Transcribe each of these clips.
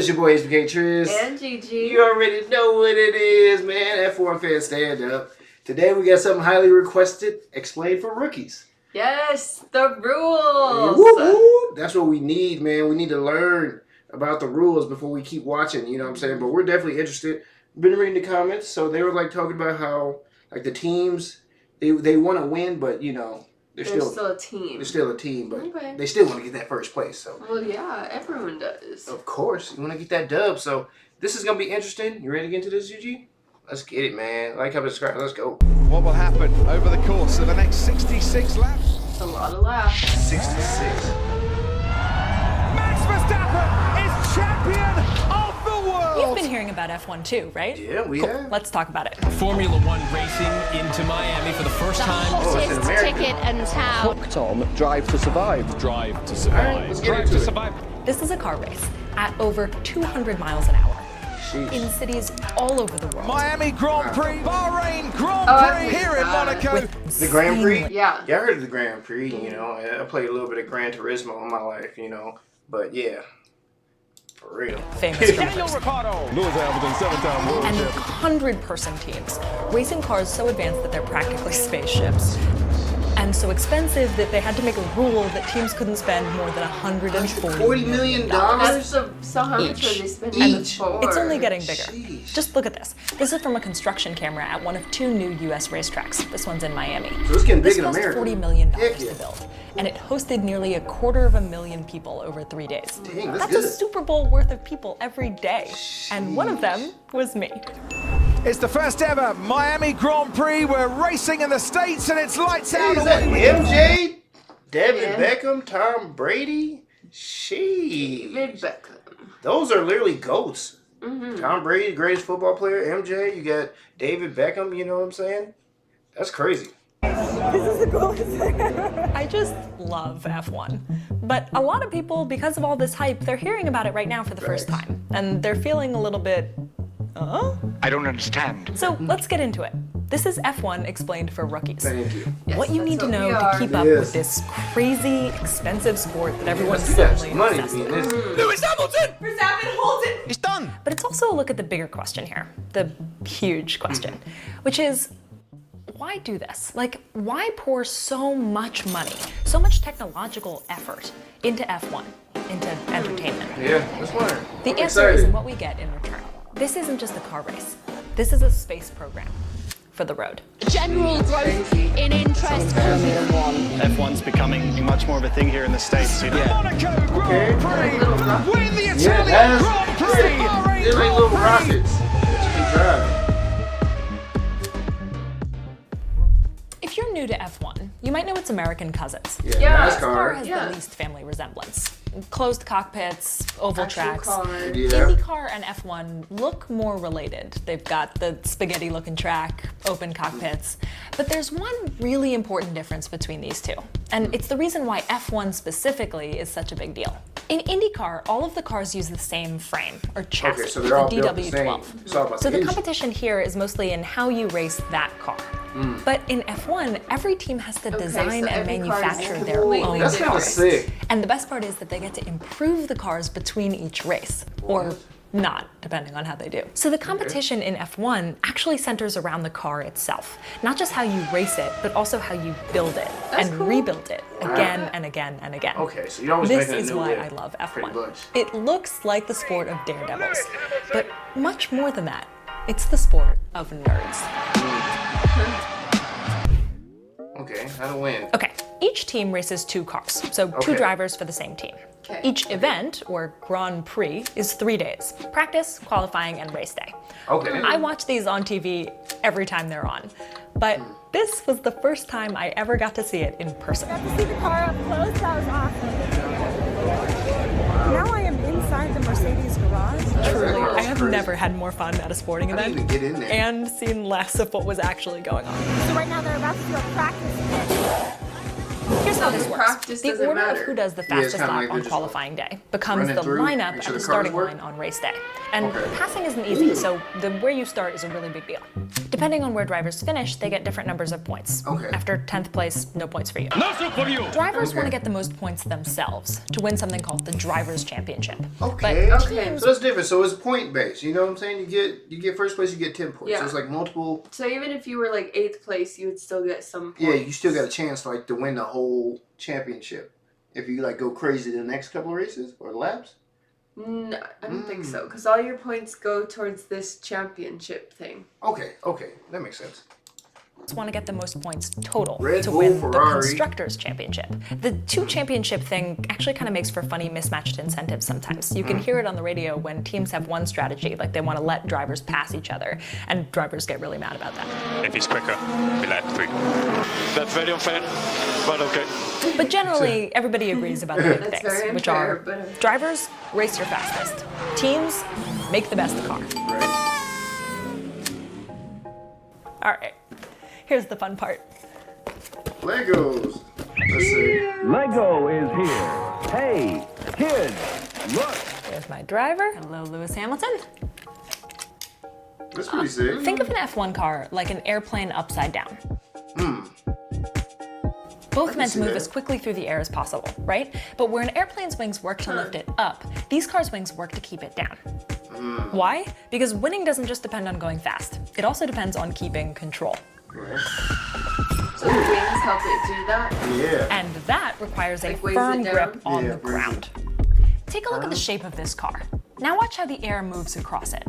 It's your boy HBK Triz. And Gigi. You already know what it is, man. F1 fans, stand up. Today we got something highly requested, explained for rookies. Yes, the rules. Woo-hoo. That's what we need, man. We need to learn about the rules before we keep watching, you know what I'm saying? But we're definitely interested. Been reading the comments, so they were like talking about how like the teams, they want to win, but you know, they're still a team. They're still a team, but they still want to get that first place. So well, yeah, everyone does. Of course, you want to get that dub. So this is gonna be interesting. You ready to get into this, Gigi? Let's get it, man. Like, comment, subscribe. Let's go. What will happen over the course of the next 66 laps? It's a lot of laps. 66. Max Verstappen is champion of the world! You've been hearing about F1 too, right? Yeah, we have. Let's talk about it. Formula One racing into Miami for the first time. Hottest ticket in town. Hooked on Drive to Survive. Drive to Survive. Let's get Drive into to it. Survive. This is a car race at over 200 miles an hour Sheesh. in cities all over the world. Miami Grand Prix, Bahrain Grand Prix here in Monaco. The Grand Prix? Yeah. Yeah, I heard of the Grand Prix, you know. I played a little bit of Gran Turismo in my life, you know. But yeah, for real. Famous Daniel drivers. Ricciardo. Lewis Hamilton, 7-time world And champion. 100-person teams, racing cars so advanced that they're practically spaceships. And so expensive that they had to make a rule that teams couldn't spend more than $140 $40 million? That's so how much are they spending Each. for? It's only getting bigger. Sheesh. Just look at this. This is from a construction camera at one of 2 new U.S. racetracks. This one's in Miami. So it's getting big This in cost America. $40 million Heck to yeah. build, and it hosted nearly 250,000 people over 3 days. Dang, that's a good. Super Bowl worth of people every day, and one of them was me. It's the first ever Miami Grand Prix. We're racing in the States and it's lights Hey, out. is that MJ? David Yeah. Beckham? Tom Brady? Sheesh. David Beckham. Those are literally GOATs. Tom Brady, greatest football player. MJ, you got David Beckham, you know what I'm saying? That's crazy. I just love F1. But a lot of people, because of all this hype, they're hearing about it right now for the first time. And they're feeling a little bit, I don't understand. So let's get into it. This is F1 explained for rookies. Thank you. What you that's need to what know we to are. keep up Yes. with this crazy, expensive sport that everyone's You got suddenly some money to obsessed be in with. this. Lewis Hamilton! Verstappen holds it! It's done. But it's also a look at the bigger question here, the huge question, which is, why do this? Like, why pour so much money, so much technological effort into F1, into entertainment? Yeah, that's fine. The I'm answer is excited. in what we get in return. This isn't just a car race. This is a space program for the road. General growth in interest. F1's becoming much more of a thing here in the States. Monaco Grand Prix. Win the Yeah, Italian Grand Prix. Bahrain they're like little Grand Prix. rockets that you can drive. If you're new to F1, you might know its American cousins. Yeah, This car NASCAR. has Yeah. the least family resemblance. Closed cockpits, oval Actual tracks. car. Yeah. IndyCar and F1 look more related. They've got the spaghetti-looking track, open cockpits. But there's one really important difference between these two. And it's the reason why F1 specifically is such a big deal. In IndyCar, all of the cars use the same frame, or chassis, Okay, so they're all the built the same. DW12. It's all about So the the engine. competition here is mostly in how you race that car. But in F1, every team has to design so and every car is manufacture their completely own That's kind of cars. sick. And the best part is that they get to improve the cars between each race, or not, depending on how they do. So the competition in F1 actually centers around the car itself. Not just how you race it, but also how you build it and cool. rebuild it again and again and again. Okay, so you're always This making a is new why whip, I love pretty F1. much. It looks like the sport of daredevils, but much more than that. It's the sport of nerds. Okay, how to win? Okay, each team races 2 cars, so 2 Okay. drivers for the same team. Okay. Each event, or Grand Prix, is 3 days. Practice, qualifying, and race day. Okay. I watch these on TV every time they're on, but this was the first time I ever got to see it in person. To see the car up close, that was awesome. Now I am inside the Mercedes garage. Truly, I have crazy. never had more fun at a sporting How do you event even get in there? and seen less of what was actually going on. So right now they're about to do a practice pit. Here's how this works. Practice The doesn't order matter. of who does the Yeah, it's fastest kinda lap like on they're just qualifying day becomes running the through, lineup make at sure the the cars starting work. line on race day. And Okay. passing isn't easy, so where you start is a really big deal. Depending on where drivers finish, they get different numbers of points. Okay. After 10th place, no points for you. No soup for you. Drivers want to Okay. get the most points themselves to win something called the Drivers' Championship. Okay. But Okay. teams So that's different. So it's point based. You know what I'm saying? You get first place, you get 10 points. Yeah. So it's like multiple. So even if you were like 8th place, you would still get some points. Yeah, you still got a chance like to win the whole championship if you like go crazy the next couple of races or laps. No, I don't think so, because all your points go towards this championship thing. Okay, that makes sense. want to get the most points total Red to Bull, win Ferrari. the Constructors' Championship. The two championship thing actually kind of makes for funny mismatched incentives sometimes. You can hear it on the radio when teams have one strategy, like they want to let drivers pass each other, and drivers get really mad about that. If he's quicker, we let 3. That's very unfair, but okay. But generally, everybody agrees about the big That's things, very which unfair, are but- drivers, race your fastest. Teams, make the best car. All right, here's the fun part. Legos. Let's see. Lego is here. Hey, kids, look. There's my driver. Hello, Lewis Hamilton. That's pretty sick. Think of an F1 car like an airplane upside down. Both meant to move as quickly through the air as possible, right? But where an airplane's wings work to lift it up, these cars' wings work to keep it down. Why? Because winning doesn't just depend on going fast. It also depends on keeping control. Right. So the wings help it do that? Yeah. And that requires a Like weighs it firm down? grip on Yeah, the brings ground. Take a look at the shape of this car. Now watch how the air moves across it.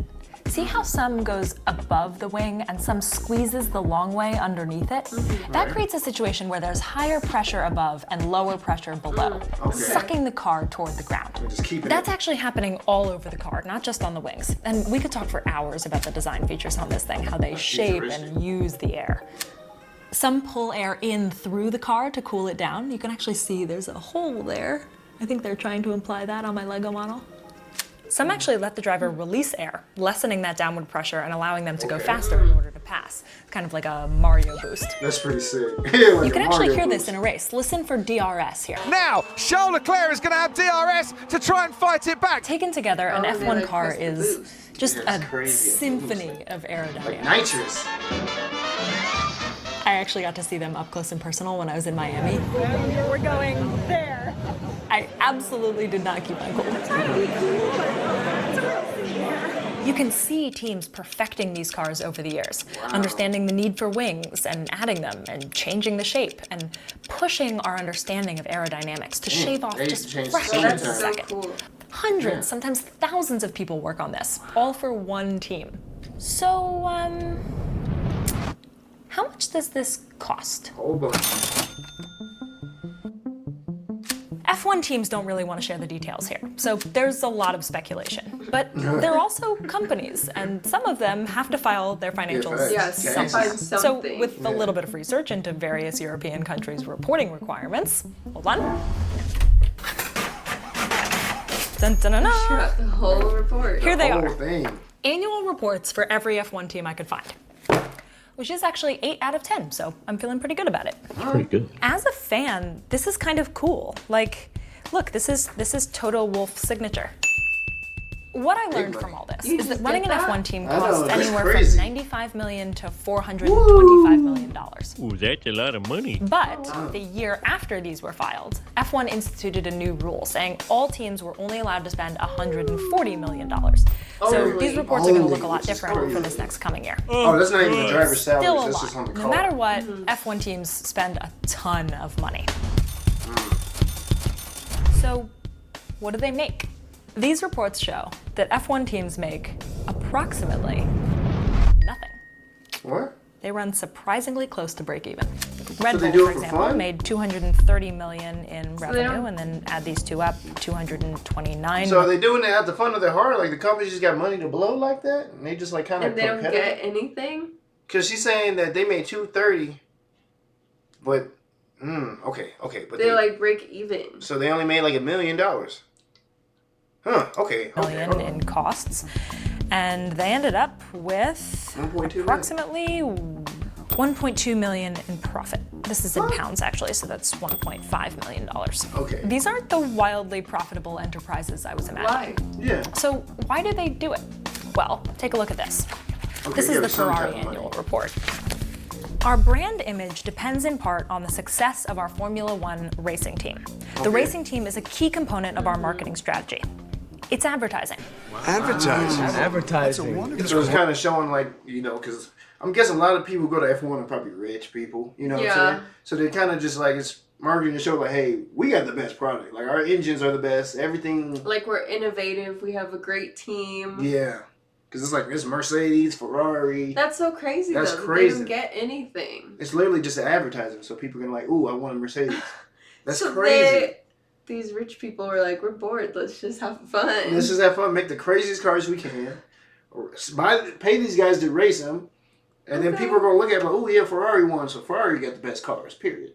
See how some goes above the wing and some squeezes the long way underneath it? That creates a situation where there's higher pressure above and lower pressure below, sucking the car toward the ground. Just keep it. That's actually happening all over the car, not just on the wings. And we could talk for hours about the design features on this thing, how they shape and use the air. Some pull air in through the car to cool it down. You can actually see there's a hole there. I think they're trying to imply that on my Lego model. Some actually let the driver release air, lessening that downward pressure and allowing them to go faster in order to pass. It's kind of like a Mario boost. That's pretty sick. Yeah, like You can a actually Mario hear boost. this in a race. Listen for DRS here. Now, Charles Leclerc is going to have DRS to try and fight it back. Taken together, an Oh, they, F1 like, car press the is boost. just Yeah, it's a crazy. symphony of Like aerodynamics. nitrous. I actually got to see them up close and personal when I was in Miami. We're going there. I absolutely did not keep my cool. You can see teams perfecting these cars over the years, understanding the need for wings and adding them and changing the shape and pushing our understanding of aerodynamics to shave off they just changed so fractions many of a times. So second. cool. Hundreds, sometimes thousands of people work on this, all for one team. So, how much does this cost? Whole bunch. F1 teams don't really want to share the details here, so there's a lot of speculation. But they're also companies, and some of them have to file their financials. Yes, Okay. find So something. with a little bit of research into various European countries' reporting requirements, hold on. Dun, dun, dun, dun. Got the whole report. Here they Whole are. thing. Annual reports for every F1 team I could find, which is actually 8 out of 10, so I'm feeling pretty good about it. Pretty good. As a fan, this is kind of cool. Like, look, this is Toto Wolff's signature. What I learned from all this You is that just running an did that? F1 team I know, costs that's anywhere crazy. from $95 million to $425 million. Ooh, that's a lot of money. But the year after these were filed, F1 instituted a new rule saying all teams were only allowed to spend $140 million. So these reports are going to look a lot Which is different for crazy. this next coming year. Oh, that's not even the driver's salaries. Still a That's just on lot. the No car. matter what, F1 teams spend a ton of money. So, what do they make? These reports show that F1 teams make approximately nothing. What? They run surprisingly close to break even. Red they Bull, do for it for example, fun? made $230 million in they revenue, don't- and then add these two up, 229. So are they doing it at the fun of their heart? Like the company just got money to blow like that? And they just like kind of And they don't get anything? Because she's saying that they made $230, but, okay. But They like break even. so they only made like $1 million. Huh, okay. million in costs, and they ended up with 1.2 million. approximately 1.2 million in profit. This is in pounds, actually, so that's $1.5 million. Okay. These aren't the wildly profitable enterprises I was imagining. Why? Yeah. So why do they do it? Well, take a look at this. Okay, This is the some Ferrari type of money. annual report. Our brand image depends in part on the success of our Formula One racing team. The racing team is a key component of our marketing strategy. It's advertising. Advertising. So it's kind of showing, like, you know, because I'm guessing a lot of people who go to F1 are probably rich people, you know what I'm saying? So they kind of just like, it's marketing to show, like, hey, we got the best product. Like, our engines are the best, everything. Like, we're innovative, we have a great team. Yeah. Because it's like, it's Mercedes, Ferrari. That's so crazy, That's though. crazy. They don't get anything. It's literally just an advertisement, so people can like, ooh, I want a Mercedes. That's So crazy. These rich people were like, we're bored, let's just have fun. Let's just have fun, make the craziest cars we can, or pay these guys to race them, and then people are gonna look at it like, oh yeah, Ferrari won, so Ferrari got the best cars. Period.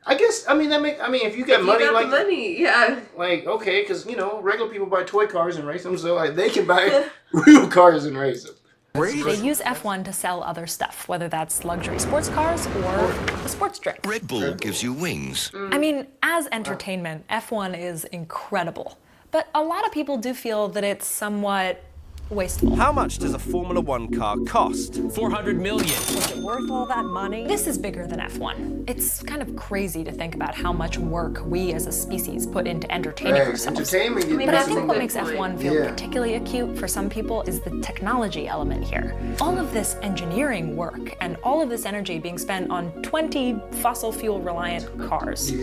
I guess. I mean, if you got money, like the money, yeah. like okay, because you know regular people buy toy cars and race them, so like they can buy real cars and race them. They use F1 to sell other stuff, whether that's luxury sports cars or a sports drink. Red Bull gives you wings. I mean, as entertainment, F1 is incredible. But a lot of people do feel that it's somewhat wasteful. How much does a Formula One car cost? $400 million. Is it worth all that money? This is bigger than F1. It's kind of crazy to think about how much work we as a species put into entertaining ourselves. Entertainment. But I that's think a what good makes point. F1 feel particularly acute for some people is the technology element here. All of this engineering work and all of this energy being spent on 20 fossil fuel reliant cars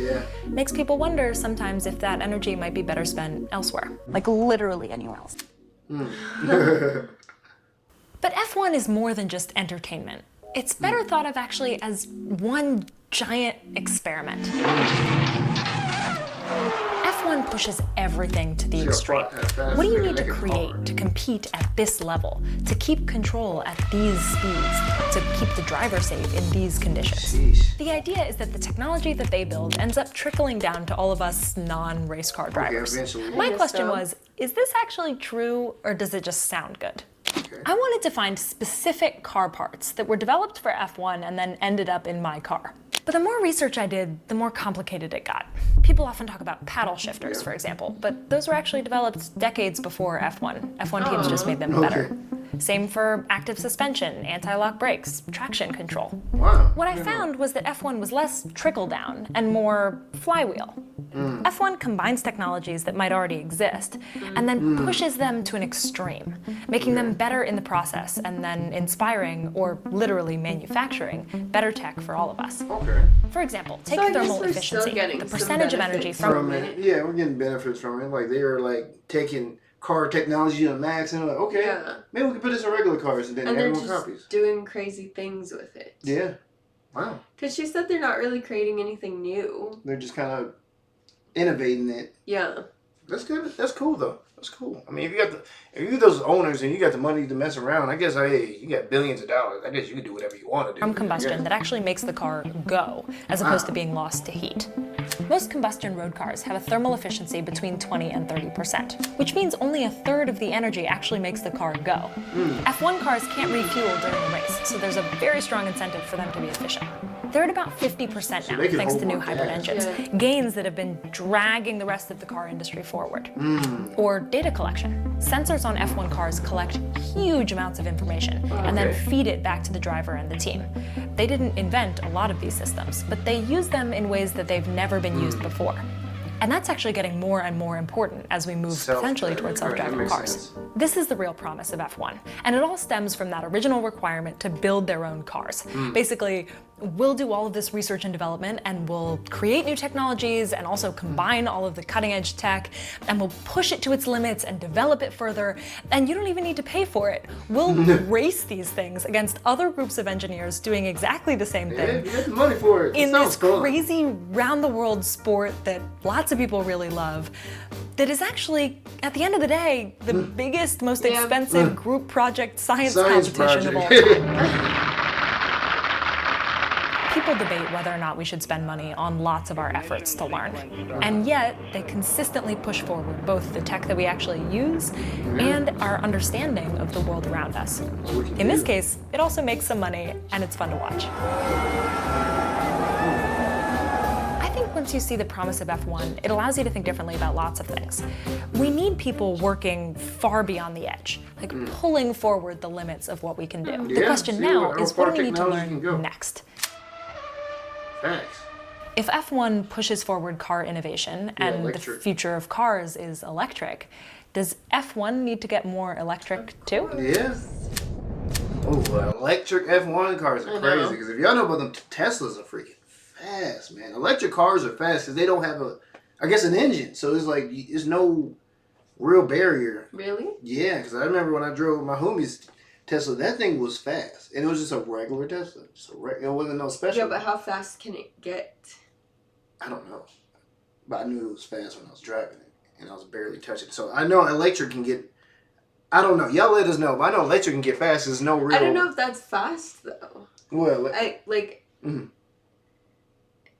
makes people wonder sometimes if that energy might be better spent elsewhere. Like literally anywhere else. But F1 is more than just entertainment. It's better thought of actually as one giant experiment. F1 pushes everything to the extreme. What do you need to create to compete at this level, to keep control at these speeds, to keep the driver safe in these conditions? The idea is that the technology that they build ends up trickling down to all of us non-race car drivers. My question was, is this actually true or does it just sound good? I wanted to find specific car parts that were developed for F1 and then ended up in my car. But the more research I did, the more complicated it got. People often talk about paddle shifters, for example, but those were actually developed decades before F1. F1 teams just made them better. Same for active suspension, anti-lock brakes, traction control. What I found was that F1 was less trickle-down and more flywheel. F1 combines technologies that might already exist and then pushes them to an extreme, making them better in the process and then inspiring, or literally manufacturing, better tech for all of us. For example, take thermal efficiency, the percentage of energy from it. Yeah, we're getting benefits from it. Like they are like taking car technology to the max, and they're like, okay, maybe we can put this in regular cars, and then everyone copies. Doing crazy things with it. Yeah. Wow. Because she said they're not really creating anything new. They're just kind of innovating it. Yeah. That's good. That's cool though. That's cool. I mean, if you're those owners and you got the money to mess around, I guess hey, you got billions of dollars. I guess you can do whatever you want to do. From combustion that actually makes the car go, as opposed to being lost to heat. Most combustion road cars have a thermal efficiency between 20 and 30%, which means only a third of the energy actually makes the car go. F1 cars can't refuel during the race, so there's a very strong incentive for them to be efficient. They're at about 50% now, thanks to new hybrid engines. Gains that have been dragging the rest of the car industry forward. Or data collection. Sensors on F1 cars collect huge amounts of information and then feed it back to the driver and the team. They didn't invent a lot of these systems, but they use them in ways that they've never been used before. And that's actually getting more and more important as we move potentially towards self-driving cars. This is the real promise of F1, and it all stems from that original requirement to build their own cars. Basically, we'll do all of this research and development, and we'll create new technologies and also combine all of the cutting-edge tech, and we'll push it to its limits and develop it further, and you don't even need to pay for it. We'll race these things against other groups of engineers doing exactly the same thing. You get the money for it. In this crazy round-the-world sport that lots of people really love, that is actually, at the end of the day, the biggest, most expensive group project science competition of all time. People debate whether or not we should spend money on lots of our efforts to learn. And yet, they consistently push forward both the tech that we actually use and our understanding of the world around us. In this case, it also makes some money, and it's fun to watch. think once you see the promise of F1, it allows you to think differently about lots of things. We need people working far beyond the edge, like pulling forward the limits of what we can do. The question now is, what do we need to learn next? Thanks. If F1 pushes forward car innovation and the future of cars is electric, does F1 need to get more electric too? Yeah. Oh, electric F1 cars are crazy. Because if y'all know about them, Teslas are freaking fast, man. Electric cars are fast because they don't have an engine. So it's like, there's no real barrier. Really? Yeah, because I remember when I drove my homie's Tesla, that thing was fast. And it was just a regular Tesla. It wasn't no special. Yeah, but how fast can it get? I don't know. But I knew it was fast when I was driving it. And I was barely touching it. So I know electric can get... I don't know. Y'all let us know. But I know electric can get fast. There's no real... I don't know if that's fast, though. Well,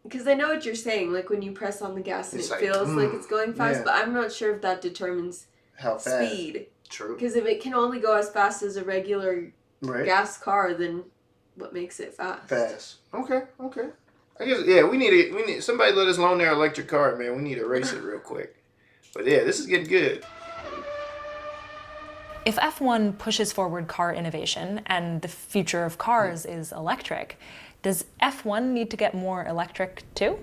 because I know what you're saying. Like, when you press on the gas and it's it feels like it's going fast. But I'm not sure if that determines how fast. Speed. True. Because if it can only go as fast as a regular gas car, then what makes it fast? Fast. Okay. I guess, yeah, we need somebody let us loan their electric car, man. We need to race it real quick. But yeah, this is getting good. If F1 pushes forward car innovation and the future of cars is electric, does F1 need to get more electric too?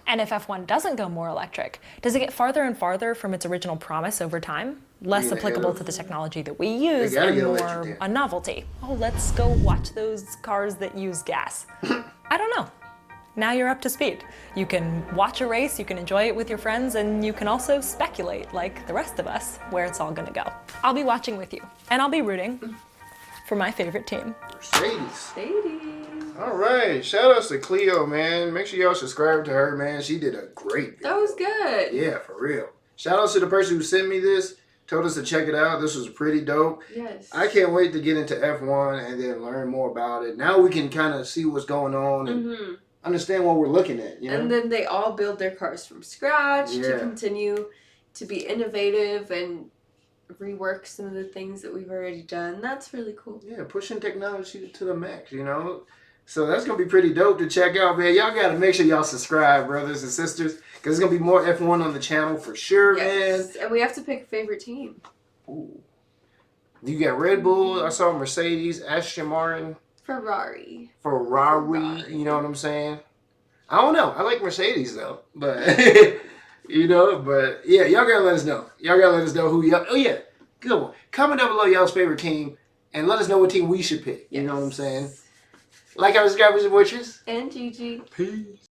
And if F1 doesn't go more electric, does it get farther and farther from its original promise over time? Less applicable to the technology that we use and more a novelty. Oh, let's go watch those cars that use gas. I don't know. Now you're up to speed. You can watch a race, you can enjoy it with your friends, and you can also speculate, like the rest of us, where it's all gonna go. I'll be watching with you, and I'll be rooting for my favorite team. Mercedes. All right, shout outs to Cleo, man. Make sure y'all subscribe to her, man. She did a great video. That was good. Yeah, for real. Shout outs to the person who sent me this, told us to check it out. This was pretty dope. Yes. I can't wait to get into F1 and then learn more about it. Now we can kind of see what's going on and understand what we're looking at, you know? And then they all build their cars from scratch to continue to be innovative and rework some of the things that we've already done. That's really cool. Yeah, pushing technology to the max, you know? So that's going to be pretty dope to check out, man. Y'all got to make sure y'all subscribe, brothers and sisters, because there's going to be more F1 on the channel for sure, man. And we have to pick a favorite team. Ooh. You got Red Bull, I saw Mercedes, Aston Martin. Ferrari. You know what I'm saying? I don't know. I like Mercedes, though. But, you know, but, yeah, y'all got to let us know. Y'all got to let us know who y'all... Oh, yeah. Good one. Comment down below y'all's favorite team and let us know what team we should pick. You know what I'm saying? Like our subscribers and watchers. And Gigi. Peace.